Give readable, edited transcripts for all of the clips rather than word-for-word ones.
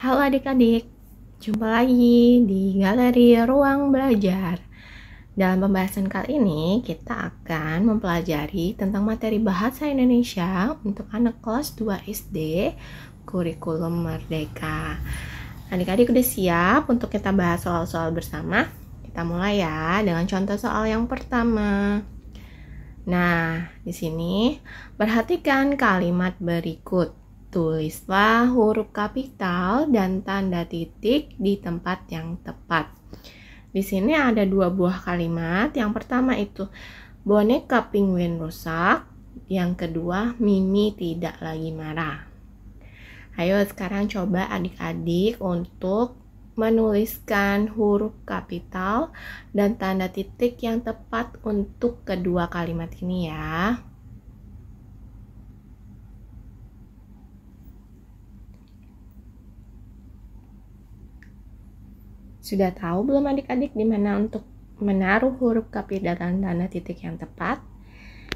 Halo adik-adik, jumpa lagi di Galeri Ruang Belajar. Dalam pembahasan kali ini, kita akan mempelajari tentang materi bahasa Indonesia untuk anak kelas 2 SD, kurikulum Merdeka. Adik-adik udah siap untuk kita bahas soal-soal bersama? Kita mulai ya dengan contoh soal yang pertama. Nah, di sini perhatikan kalimat berikut. Tulislah huruf kapital dan tanda titik di tempat yang tepat. Di sini ada dua buah kalimat. Yang pertama itu boneka penguin rusak. Yang kedua, Mimi tidak lagi marah. Ayo sekarang coba adik-adik untuk menuliskan huruf kapital dan tanda titik yang tepat untuk kedua kalimat ini ya. Sudah tahu belum adik-adik di mana untuk menaruh huruf kapital dan tanda titik yang tepat?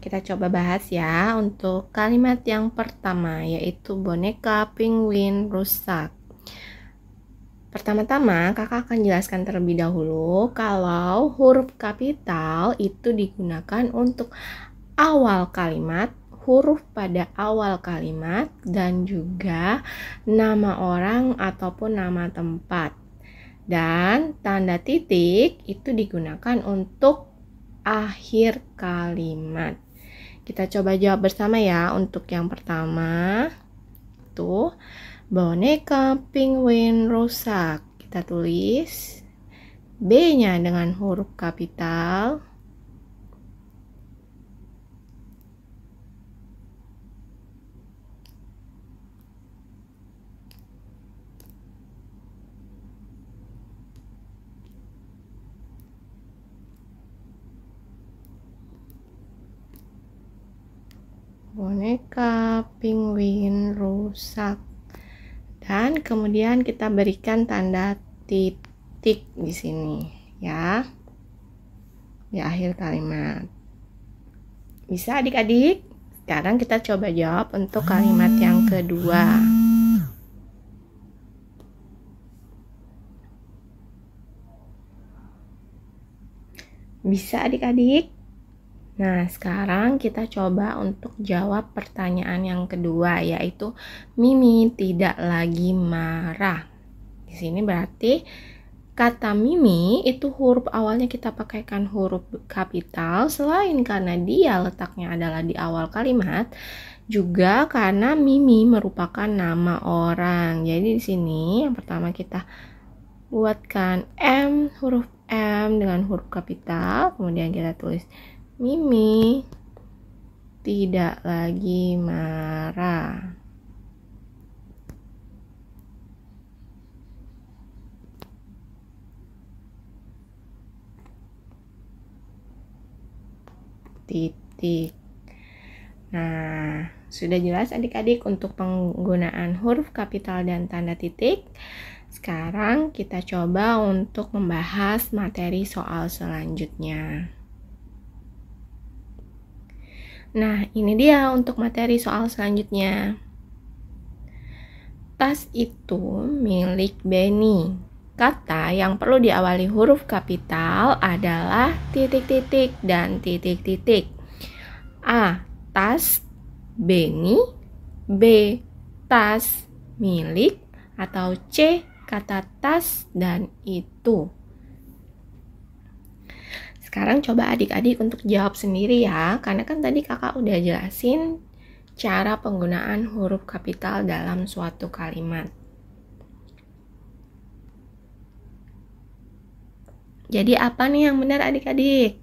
Kita coba bahas ya untuk kalimat yang pertama, yaitu boneka penguin rusak. Pertama-tama, kakak akan jelaskan terlebih dahulu kalau huruf kapital itu digunakan untuk awal kalimat, huruf pada awal kalimat, dan juga nama orang ataupun nama tempat. Dan tanda titik itu digunakan untuk akhir kalimat. Kita coba jawab bersama ya untuk yang pertama. Tuh, boneka penguin rusak. Kita tulis B-nya dengan huruf kapital. Boneka penguin rusak. Dan kemudian kita berikan tanda titik di sini ya. Di akhir kalimat. Bisa adik-adik? Sekarang kita coba jawab untuk kalimat yang kedua. Bisa adik-adik? Nah, sekarang kita coba untuk jawab pertanyaan yang kedua, yaitu Mimi tidak lagi marah. Di sini berarti kata Mimi itu huruf awalnya kita pakaikan huruf kapital, selain karena dia letaknya adalah di awal kalimat, juga karena Mimi merupakan nama orang. Jadi di sini yang pertama kita buatkan huruf M dengan huruf kapital, kemudian kita tulis Mimi tidak lagi marah. Titik. Nah, sudah jelas adik-adik untuk penggunaan huruf kapital dan tanda titik. Sekarang kita coba untuk membahas materi soal selanjutnya. Nah, ini dia untuk materi soal selanjutnya. Tas itu milik Benny. Kata yang perlu diawali huruf kapital adalah titik-titik dan titik-titik. A. Tas Benny. B. Tas milik. Atau C. Kata tas dan itu. Sekarang coba adik-adik untuk jawab sendiri ya, karena kan tadi kakak udah jelasin cara penggunaan huruf kapital dalam suatu kalimat. Jadi apa nih yang benar adik-adik?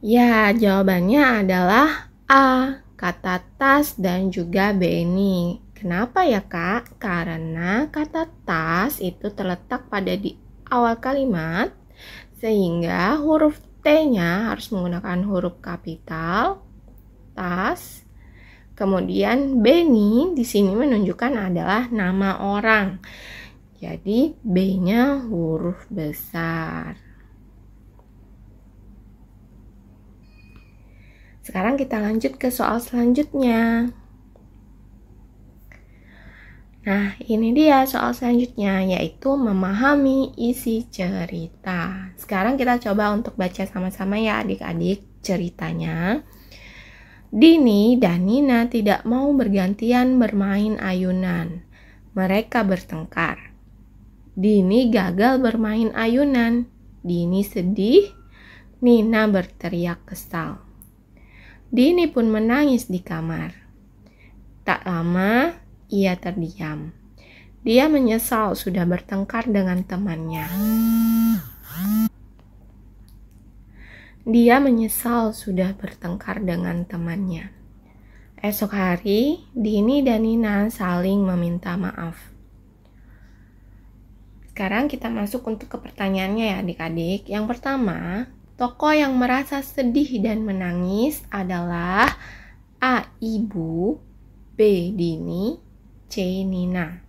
Ya, jawabannya adalah A, kata tas dan juga Benny. Kenapa ya kak? Karena kata tas itu terletak pada di awal kalimat, sehingga huruf T-nya harus menggunakan huruf kapital, tas. Kemudian Benny di sini menunjukkan adalah nama orang. Jadi B-nya huruf besar. Sekarang kita lanjut ke soal selanjutnya. Nah, ini dia soal selanjutnya, yaitu memahami isi cerita. Sekarang kita coba untuk baca sama-sama ya adik-adik ceritanya. Dini dan Nina tidak mau bergantian bermain ayunan. Mereka bertengkar. Dini gagal bermain ayunan. Dini sedih. Nina berteriak kesal. Dini pun menangis di kamar. Tak lama, ia terdiam. Dia menyesal sudah bertengkar dengan temannya. Esok hari, Dini dan Nina saling meminta maaf. Sekarang kita masuk untuk ke pertanyaannya ya adik-adik. Yang pertama, tokoh yang merasa sedih dan menangis adalah A. Ibu, B. Dini, C. Nina.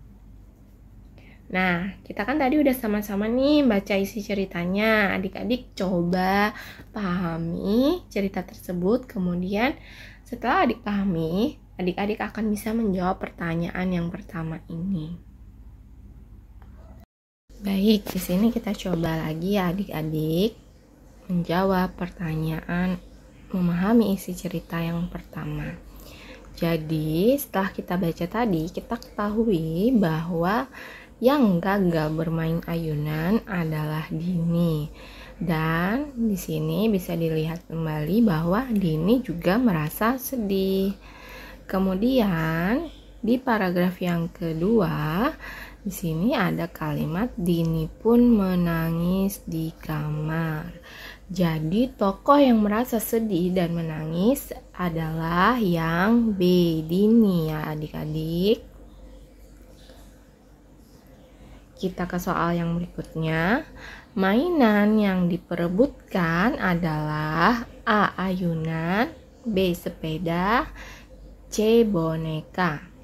Nah, kita kan tadi udah sama-sama nih baca isi ceritanya. Adik-adik coba pahami cerita tersebut. Kemudian setelah adik pahami, adik-adik akan bisa menjawab pertanyaan yang pertama ini. Baik, di sini kita coba lagi ya adik-adik menjawab pertanyaan memahami isi cerita yang pertama. Jadi, setelah kita baca tadi, kita ketahui bahwa yang gagal bermain ayunan adalah Dini. Dan di sini bisa dilihat kembali bahwa Dini juga merasa sedih. Kemudian di paragraf yang kedua, di sini ada kalimat Dini pun menangis di kamar. Jadi tokoh yang merasa sedih dan menangis adalah yang B, Dini ya adik-adik. Kita ke soal yang berikutnya. Mainan yang diperebutkan adalah A. ayunan, B. sepeda, C. boneka.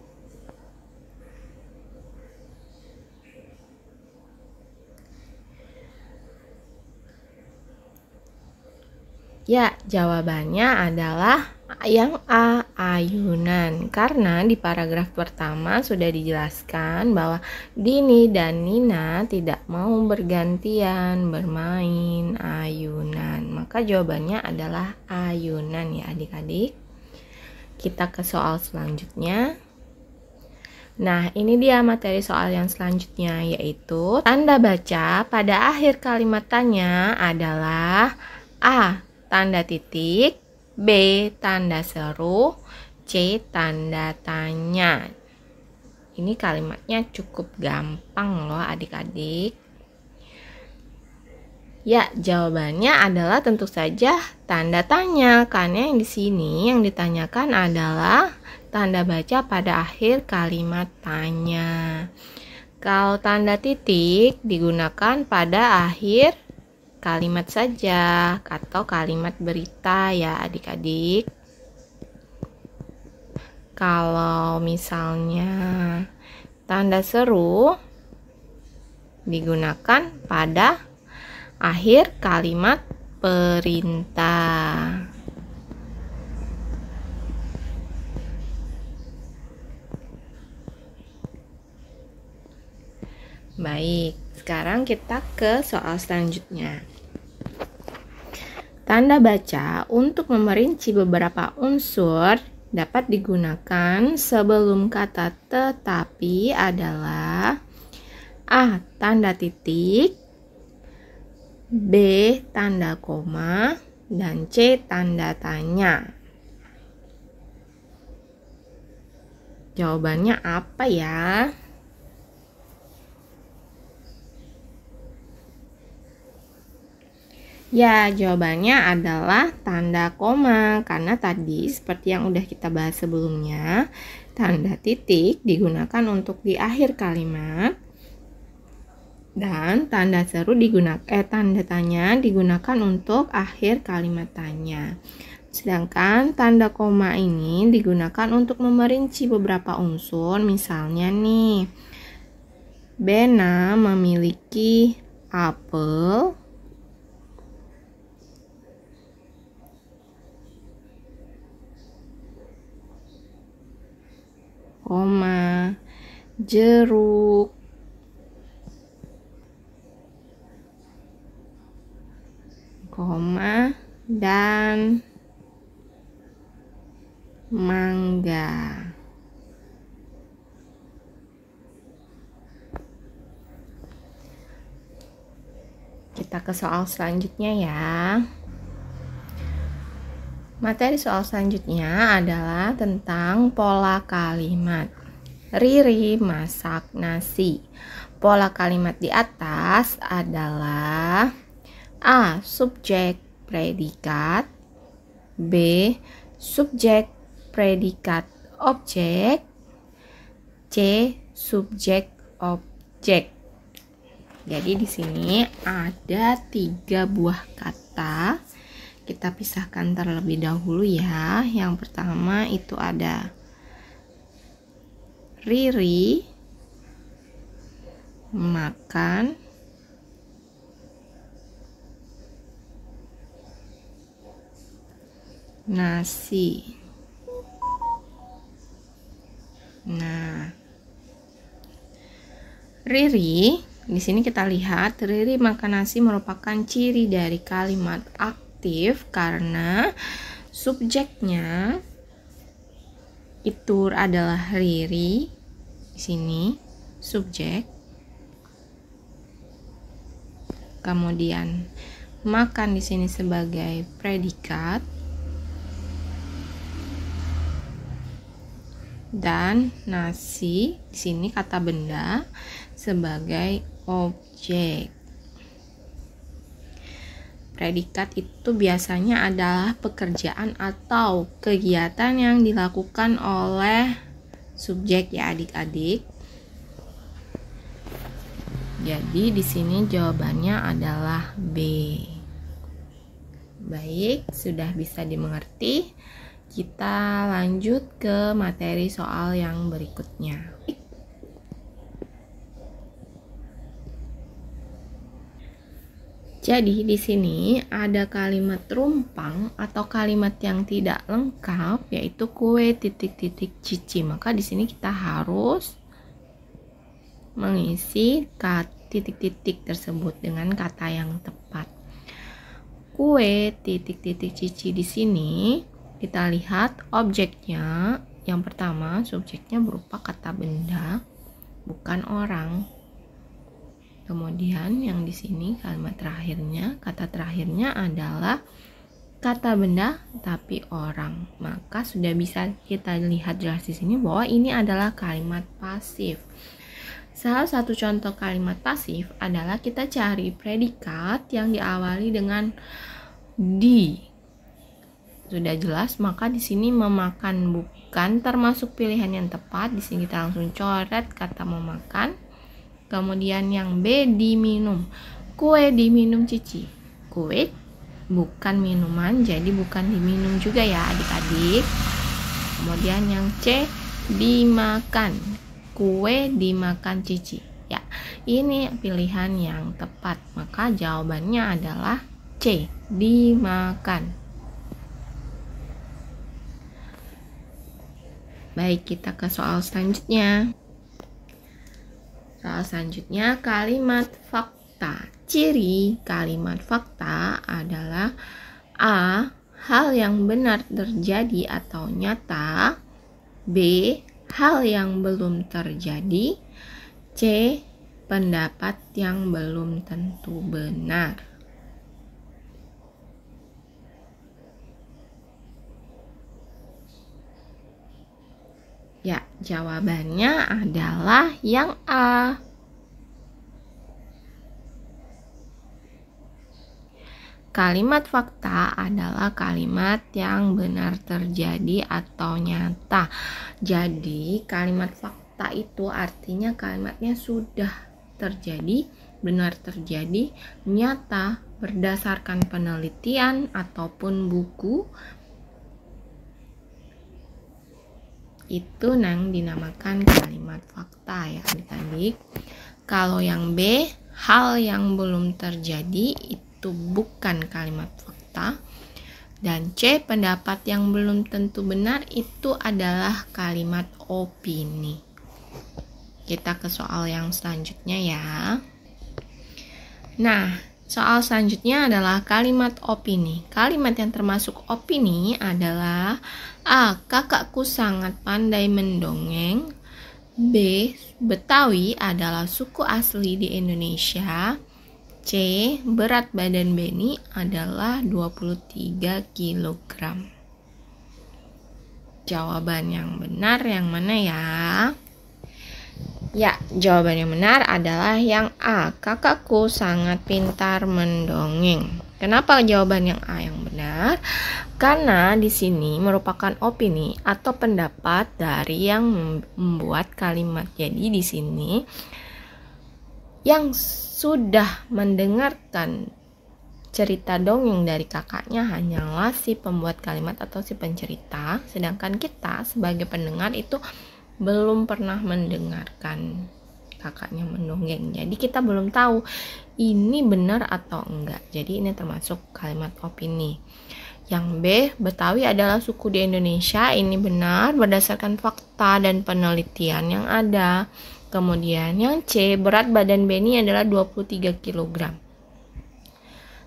Ya, jawabannya adalah yang A, ayunan. Karena di paragraf pertama sudah dijelaskan bahwa Dini dan Nina tidak mau bergantian bermain ayunan. Maka jawabannya adalah ayunan ya adik-adik. Kita ke soal selanjutnya. Nah, ini dia materi soal yang selanjutnya, yaitu tanda baca pada akhir kalimat tanya adalah A. tanda titik, B. tanda seru, C. tanda tanya. Ini kalimatnya cukup gampang loh adik-adik. Ya, jawabannya adalah tentu saja tanda tanya, karena yang di sini yang ditanyakan adalah tanda baca pada akhir kalimat tanya. Kalau tanda titik digunakan pada akhir kalimat saja atau kalimat berita ya adik-adik. Kalau misalnya tanda seru digunakan pada akhir kalimat perintah. Baik, sekarang kita ke soal selanjutnya. Tanda baca untuk memerinci beberapa unsur dapat digunakan sebelum kata tetapi adalah A. tanda titik, B. tanda koma, dan C. tanda tanya. Jawabannya apa ya? Ya, jawabannya adalah tanda koma, karena tadi seperti yang udah kita bahas sebelumnya, tanda titik digunakan untuk di akhir kalimat dan tanda seru tanda tanya digunakan untuk akhir kalimat tanya. Sedangkan tanda koma ini digunakan untuk memerinci beberapa unsur, misalnya nih, Bena memiliki apel, koma, jeruk, koma, dan mangga. Kita ke soal selanjutnya ya. Materi soal selanjutnya adalah tentang pola kalimat. Riri masak nasi. Pola kalimat di atas adalah A. Subjek predikat, B. Subjek predikat objek, C. Subjek objek. Jadi di sini ada 3 buah kata. Kita pisahkan terlebih dahulu ya. Yang pertama itu ada Riri makan nasi. Nah, Riri, di sini kita lihat Riri makan nasi merupakan ciri dari kalimat aktif karena subjeknya itu adalah Riri. Di sini subjek. Kemudian makan di sini sebagai predikat. Dan nasi di sini kata benda sebagai objek. Predikat itu biasanya adalah pekerjaan atau kegiatan yang dilakukan oleh subjek ya adik-adik. Jadi di sini jawabannya adalah B. Baik, sudah bisa dimengerti. Kita lanjut ke materi soal yang berikutnya. Jadi di sini ada kalimat rumpang atau kalimat yang tidak lengkap, yaitu kue titik-titik cici. Maka di sini kita harus mengisi titik-titik tersebut dengan kata yang tepat. Kue titik-titik cici di sini kita lihat objeknya. Yang pertama, subjeknya berupa kata benda, bukan orang. Kemudian yang di sini kalimat terakhirnya, kata terakhirnya adalah kata benda tapi orang. Maka sudah bisa kita lihat jelas di sini bahwa ini adalah kalimat pasif. Salah satu contoh kalimat pasif adalah kita cari predikat yang diawali dengan di. Sudah jelas, maka di sini memakan bukan termasuk pilihan yang tepat. Di sini kita langsung coret kata memakan. Kemudian yang B, diminum. Kue diminum cici. Kue bukan minuman, jadi bukan diminum juga ya adik-adik. Kemudian yang C, dimakan. Kue dimakan cici. Ya, ini pilihan yang tepat. Maka jawabannya adalah C, dimakan. Baik, kita ke soal selanjutnya. Soal selanjutnya kalimat fakta. Ciri kalimat fakta adalah A. Hal yang benar terjadi atau nyata. B. Hal yang belum terjadi. C. Pendapat yang belum tentu benar. Ya, jawabannya adalah yang A. Kalimat fakta adalah kalimat yang benar terjadi atau nyata. Jadi, kalimat fakta itu artinya kalimatnya sudah terjadi, benar terjadi, nyata, berdasarkan penelitian ataupun buku. Itu yang dinamakan kalimat fakta ya adik-adik. Kalau yang B, hal yang belum terjadi, itu bukan kalimat fakta. Dan C, pendapat yang belum tentu benar, itu adalah kalimat opini. kita ke soal yang selanjutnya ya. Nah, soal selanjutnya adalah kalimat opini. Kalimat yang termasuk opini adalah A. Kakakku sangat pandai mendongeng. B. Betawi adalah suku asli di Indonesia. C. Berat badan Benny adalah 23 kg. Jawaban yang benar yang mana ya? Ya, jawaban yang benar adalah yang A. Kakakku sangat pintar mendongeng. Kenapa jawaban yang A yang benar? Karena di sini merupakan opini atau pendapat dari yang membuat kalimat. Jadi di sini yang sudah mendengarkan cerita dongeng dari kakaknya hanyalah si pembuat kalimat atau si pencerita, sedangkan kita sebagai pendengar itu belum pernah mendengarkan kakaknya mendongeng. Jadi kita belum tahu ini benar atau enggak. Jadi ini termasuk kalimat opini. Yang B, Betawi adalah suku di Indonesia. Ini benar berdasarkan fakta dan penelitian yang ada. Kemudian yang C, berat badan Benny adalah 23 kg.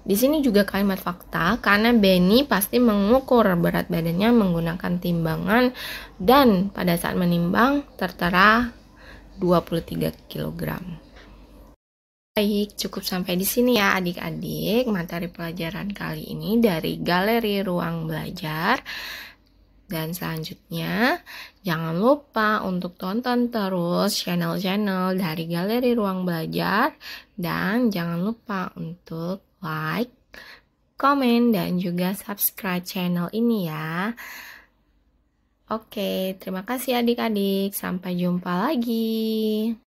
Di sini juga kalimat fakta karena Benny pasti mengukur berat badannya menggunakan timbangan dan pada saat menimbang tertera 23 kg. Baik, cukup sampai di sini ya adik-adik materi pelajaran kali ini dari Galeri Ruang Belajar. Dan selanjutnya jangan lupa untuk tonton terus channel-channel dari Galeri Ruang Belajar dan jangan lupa untuk like, komen, dan juga subscribe channel ini ya. Oke, terima kasih adik-adik. Sampai jumpa lagi.